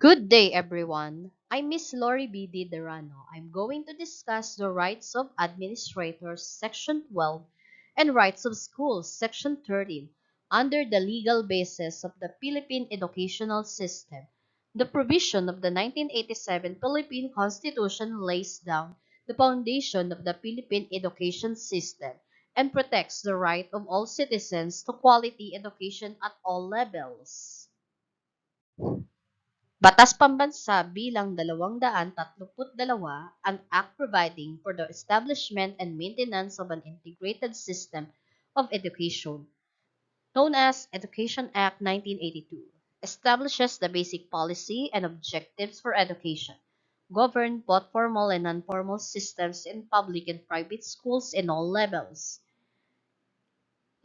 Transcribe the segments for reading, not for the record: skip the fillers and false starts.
Good day, everyone. I'm Miss Lori B. D. Derano. I'm going to discuss the Rights of Administrators, Section 12, and Rights of Schools, Section 13, under the legal basis of the Philippine educational system. The provision of the 1987 Philippine Constitution lays down the foundation of the Philippine education system and protects the right of all citizens to quality education at all levels. Batas Pambansa bilang 232 ang Act providing for the establishment and maintenance of an integrated system of education, known as Education Act 1982, establishes the basic policy and objectives for education, govern both formal and non-formal systems in public and private schools in all levels.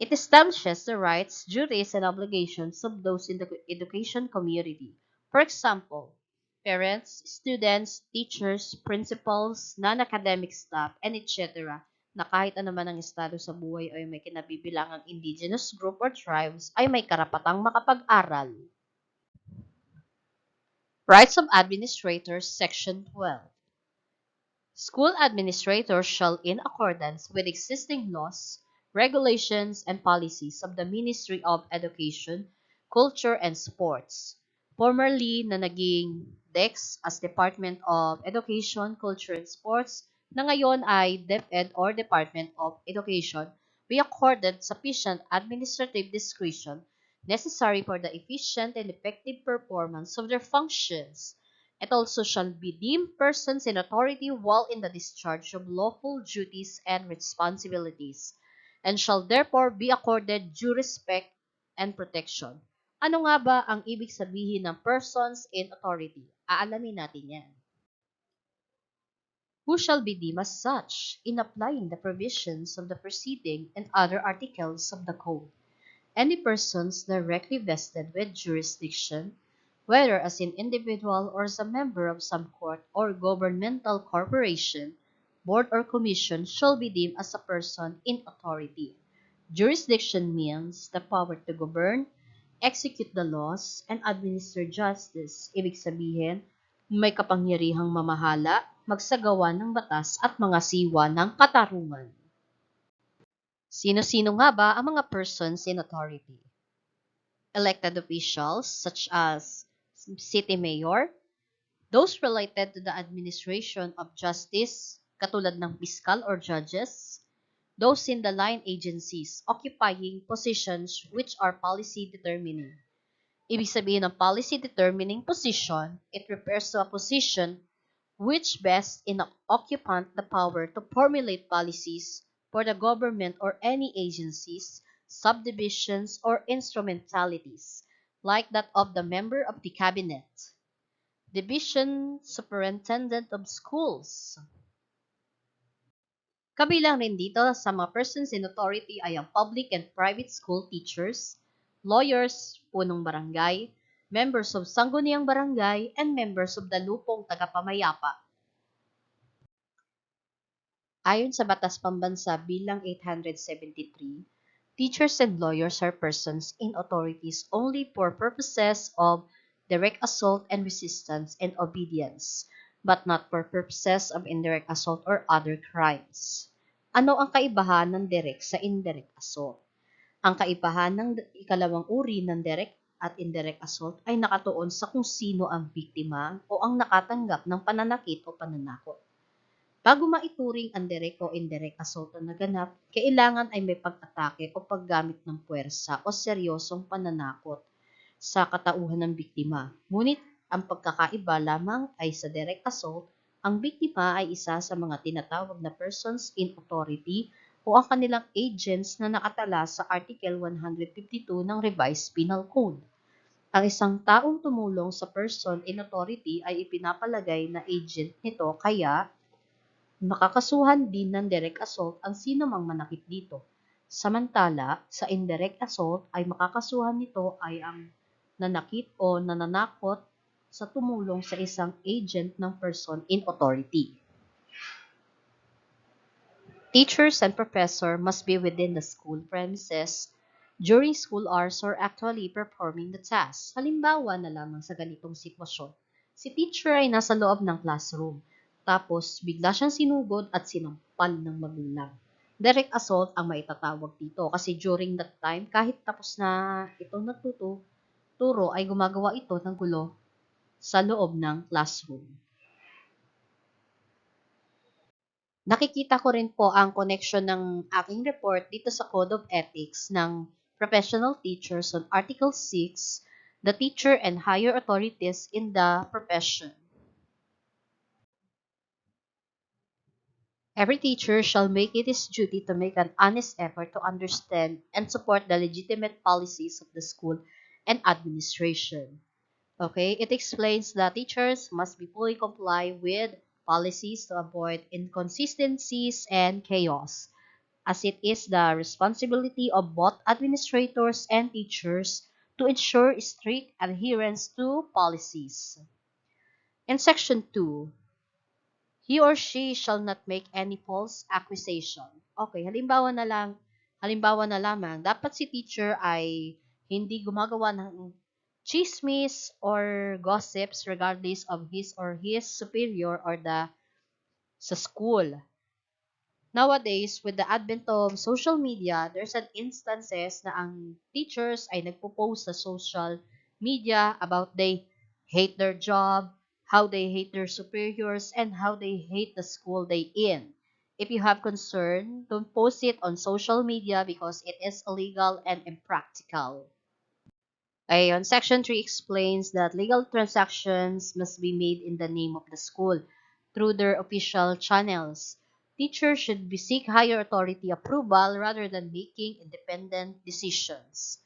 It establishes the rights, duties, and obligations of those in the education community. For example, parents, students, teachers, principals, non-academic staff, and etc. na kahit ano man ang estado sa buhay ay may kinabibilangang indigenous group or tribes ay may karapatang makapag-aral. Rights of Administrators, Section 12. School administrators shall, in accordance with existing laws, regulations, and policies of the Ministry of Education, Culture, and Sports, formerly na naging DEX as Department of Education, Culture, and Sports, na ngayon ay DepEd or Department of Education, be accorded sufficient administrative discretion necessary for the efficient and effective performance of their functions. It also shall be deemed persons in authority while in the discharge of lawful duties and responsibilities, and shall therefore be accorded due respect and protection. Ano nga ba ang ibig sabihin ng persons in authority? Aalamin natin yan. Who shall be deemed as such in applying the provisions of the preceding and other articles of the Code? Any persons directly vested with jurisdiction, whether as an individual or as a member of some court or governmental corporation, board or commission shall be deemed as a person in authority. Jurisdiction means the power to govern, execute the laws, and administer justice. Ibig sabihin, may kapangyarihang mamahala, magsagawa ng batas at mga siwa ng katarungan. Sino-sino nga ba ang mga persons in authority? Elected officials such as city mayor, those related to the administration of justice, katulad ng piskal or judges, those in the line agencies occupying positions which are policy determining. Ibig sabihin ng policy determining position, it refers to a position which vests in the occupant the power to formulate policies for the government or any agencies, subdivisions, or instrumentalities, like that of the member of the cabinet. Division Superintendent of Schools. Kabilang rin dito sa mga persons in authority ay ang public and private school teachers, lawyers, punong barangay, members of sangguniang barangay, and members of the lupong tagapamayapa. Ayon sa Batas Pambansa bilang 873, teachers and lawyers are persons in authorities only for purposes of direct assault and resistance and obedience, but not for purposes of indirect assault or other crimes. Ano ang kaibahan ng direct sa indirect assault? Ang kaibahan ng ikalawang uri ng direct at indirect assault ay nakatuon sa kung sino ang biktima o ang nakatanggap ng pananakit o pananakot. Bago maituring ang direct o indirect assault na naganap, kailangan ay may pag-atake o paggamit ng puwersa o seryosong pananakot sa katauhan ng biktima. Ngunit ang pagkakaiba lamang ay sa direct assault, ang biktima ay isa sa mga tinatawag na persons in authority o ang kanilang agents na nakatala sa Article 152 ng Revised Penal Code. Ang isang taong tumulong sa person in authority ay ipinapalagay na agent nito kaya makakasuhan din ng direct assault ang sinumang manakit dito. Samantala, sa indirect assault ay makakasuhan nito ay ang nanakit o nananakot sa tumulong sa isang agent ng person in authority. Teachers and professor must be within the school premises during school hours or actually performing the task. Halimbawa na lamang sa ganitong sitwasyon. Si teacher ay nasa loob ng classroom. Tapos, bigla siyang sinugod at sinampal ng magulang. Direct assault ang maitatawag dito kasi during that time, kahit tapos na itong nagtuturo, ay gumagawa ito ng gulo sa loob ng classroom. Nakikita ko rin po ang connection ng aking report dito sa Code of Ethics ng Professional Teachers on Article 6, the teacher and higher authorities in the profession. Every teacher shall make it his duty to make an honest effort to understand and support the legitimate policies of the school and administration. Okay, it explains that teachers must be fully comply with policies to avoid inconsistencies and chaos, as it is the responsibility of both administrators and teachers to ensure strict adherence to policies. In Section 2, he or she shall not make any false accusation. Okay, halimbawa na lamang, dapat si teacher ay hindi gumagawa ng chismis or gossips regardless of his superior or the sa school. Nowadays, with the advent of social media, there's an instances na ang teachers ay nagpo-post sa social media about they hate their job, how they hate their superiors, and how they hate the school they in. If you have concern, don't post it on social media because it is illegal and impractical. Ayon, Section 3 explains that legal transactions must be made in the name of the school through their official channels. Teachers should seek higher authority approval rather than making independent decisions.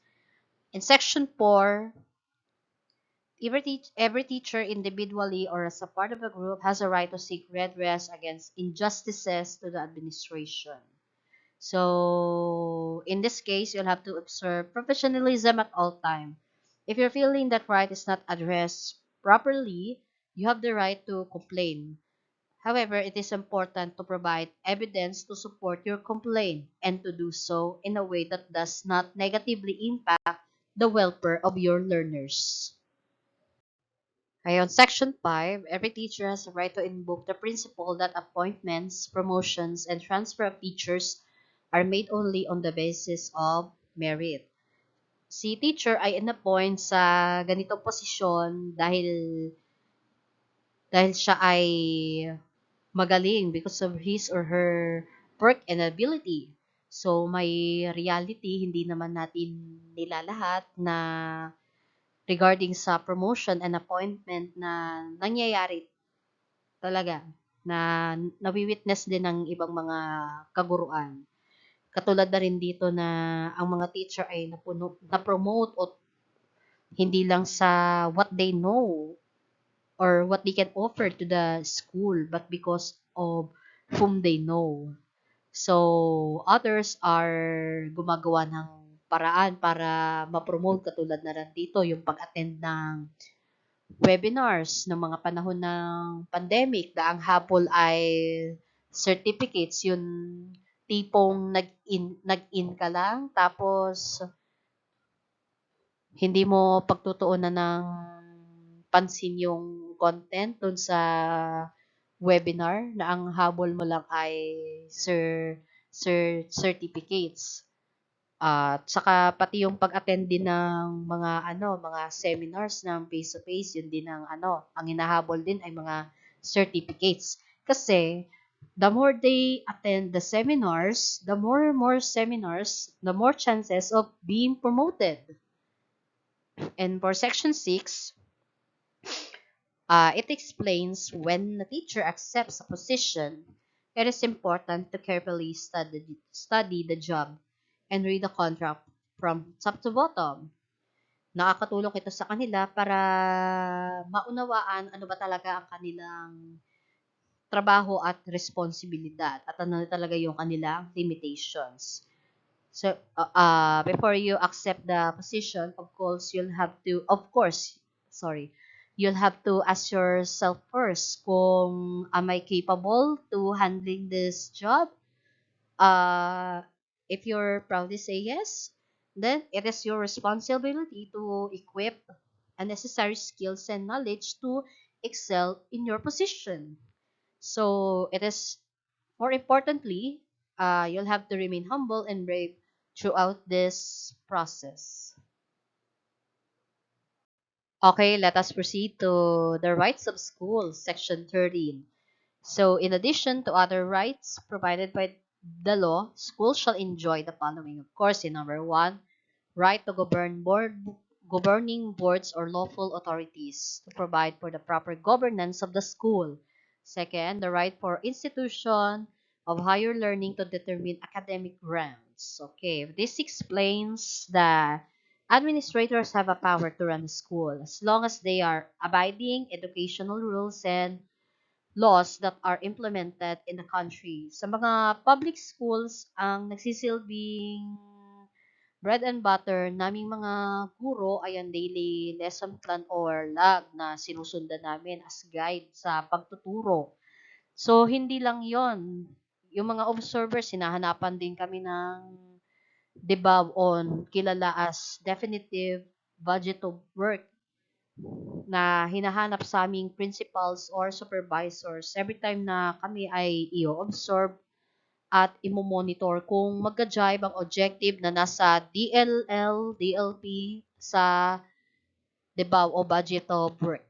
In Section 4, every teacher individually or as a part of a group has a right to seek redress against injustices to the administration. So, in this case, you'll have to observe professionalism at all time. If you're feeling that right is not addressed properly, you have the right to complain. However, it is important to provide evidence to support your complaint and to do so in a way that does not negatively impact the welfare of your learners. On Section 5, every teacher has a right to invoke the principle that appointments, promotions, and transfer of teachers are made only on the basis of merit. Si teacher ay in-appoint sa ganitong posisyon dahil siya ay magaling because of his or her work and ability. So, may reality, hindi naman natin nilalahat na regarding sa promotion and appointment na nangyayari talaga na nawi-witness din ng ibang mga kaguruan. Katulad na rin dito na ang mga teacher ay na-promote o hindi lang sa what they know or what they can offer to the school but because of whom they know. So, others are gumagawa ng paraan para ma-promote katulad na rin dito yung pag-attend ng webinars ng mga panahon ng pandemic na ang habol ay certificates, yung tipong nag-in ka lang tapos hindi mo pagtutuunan ng pansin yung content dun sa webinar na ang habol mo lang ay certificates. At saka pati yung pag-attend din ng mga seminars ng face-to-face, yun din ang hinahabol din ay mga certificates. Kasi the more they attend the seminars, the more seminars, the more chances of being promoted. And for section 6, it explains when the teacher accepts a position, it is important to carefully study the job and read the contract from top to bottom. Nakakatulong ito sa kanila para maunawaan ano ba talaga ang kanilang trabaho at responsibilidad at ano talaga yung kanilang limitations. So, before you accept the position, you'll have to ask yourself first kung am I capable to handling this job? If you're proudly say yes, then it is your responsibility to equip unnecessary skills and knowledge to excel in your position. So it is more importantly, you'll have to remain humble and brave throughout this process. Okay, let us proceed to the rights of schools, section 13. So, in addition to other rights provided by the law, schools shall enjoy the following. Of course, in number one, right to governing boards or lawful authorities to provide for the proper governance of the school. Second, the right for institution of higher learning to determine academic grants. Okay, this explains that administrators have a power to run a school as long as they are abiding educational rules and laws that are implemented in the country. Sa mga public schools, ang nagsisilbing bread and butter naming mga guro ay ang daily lesson plan or log na sinusundan namin as guide sa pagtuturo. So, hindi lang yon. Yung mga observers, hinahanapan din kami ng DBAW on kilala as definitive budget of work na hinahanap sa aming principals or supervisors every time na kami ay i-observe at imo-monitor kung magka-jibe ang objective na nasa DLL, DLP sa DBAW o budget of work.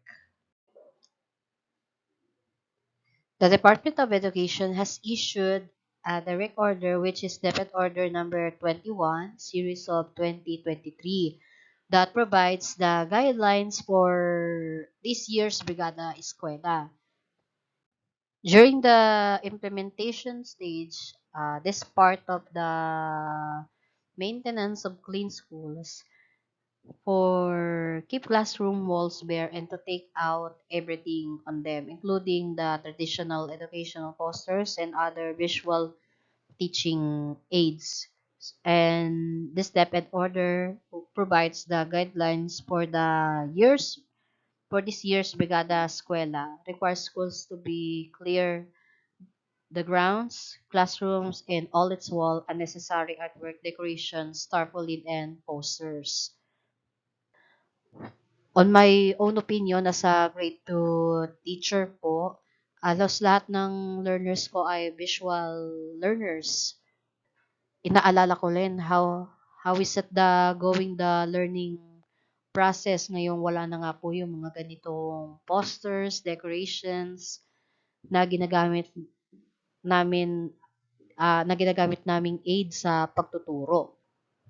The Department of Education has issued a direct order which is Depet Order number 21, series of 2023 that provides the guidelines for this year's Brigada Eskwela. During the implementation stage, this part of the maintenance of clean schools for keep classroom walls bare and to take out everything on them, including the traditional educational posters and other visual teaching aids. And this step and order provides the guidelines for this year's Brigada Eskwela. Requires schools to be clear the grounds, classrooms, and all its wall, unnecessary artwork, decorations, tarpaulin, and posters. On my own opinion, as a grade 2 teacher po, halos lahat ng learners ko ay visual learners. Inaalala ko rin how is it going the learning process ngayong wala na nga po yung mga ganitong posters, decorations na ginagamit namin na ginagamit naming aid sa pagtuturo.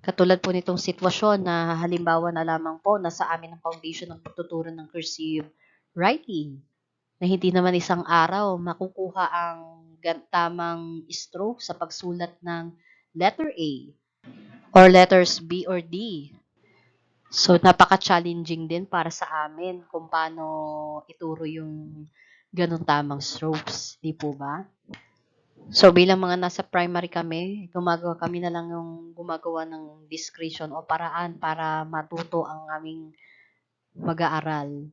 Katulad po nitong sitwasyon na halimbawa na lamang po nasa amin ang foundation ng pagtuturo ng cursive writing na hindi naman isang araw makukuha ang tamang stroke sa pagsulat ng letter A or letters B or D. So, napaka-challenging din para sa amin kung paano ituro yung ganun tamang strokes. Di po ba? So, bilang mga nasa primary kami, gumagawa kami na lang yung gumagawa ng discretion o paraan para matuto ang aming mag-aaral.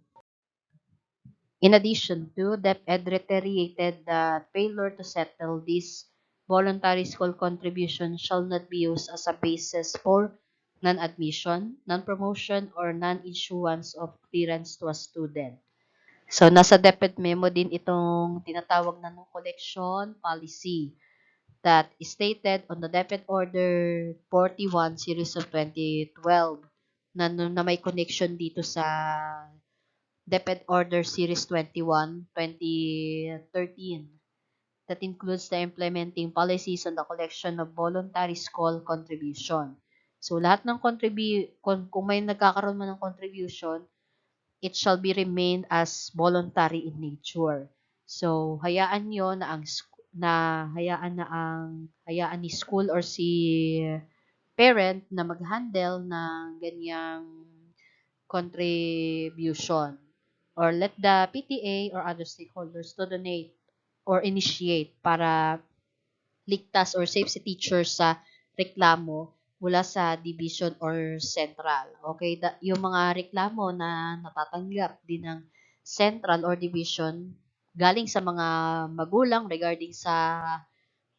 In addition to, DepEd reiterated that failure to settle this voluntary school contribution shall not be used as a basis for non-admission, non-promotion, or non-issuance of clearance to a student. So, nasa DepEd memo din itong tinatawag na no collection policy that is stated on the Depet Order 41 series of 2012 na may connection dito sa Depet Order series 21 2013 that includes the implementing policies on the collection of voluntary school contribution. So lahat ng kung may nagkakaroon man ng contribution, it shall be remain as voluntary in nature. So hayaan niyo na hayaan ni school or si parent na mag-handle ng ganyang contribution or let the PTA or other stakeholders to donate or initiate para ligtas or safe si teacher sa reklamo mula sa division or central. Okay, yung mga reklamo na natatanggap din ng central or division galing sa mga magulang regarding sa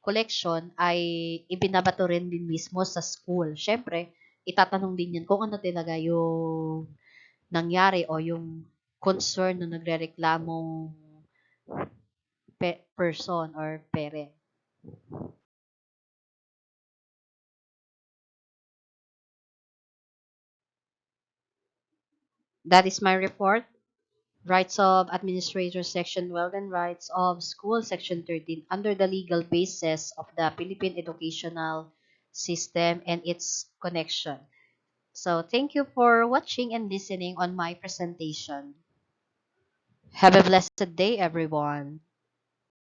collection ay ibinabato rin din mismo sa school. Siyempre, itatanong din yan kung ano talaga yung nangyari o yung concern na nagrereklamong person or parent. That is my report. Rights of Administrator Section 12 and Rights of School Section 13 under the legal basis of the Philippine educational system and its connection. So thank you for watching and listening on my presentation. Have a blessed day, everyone.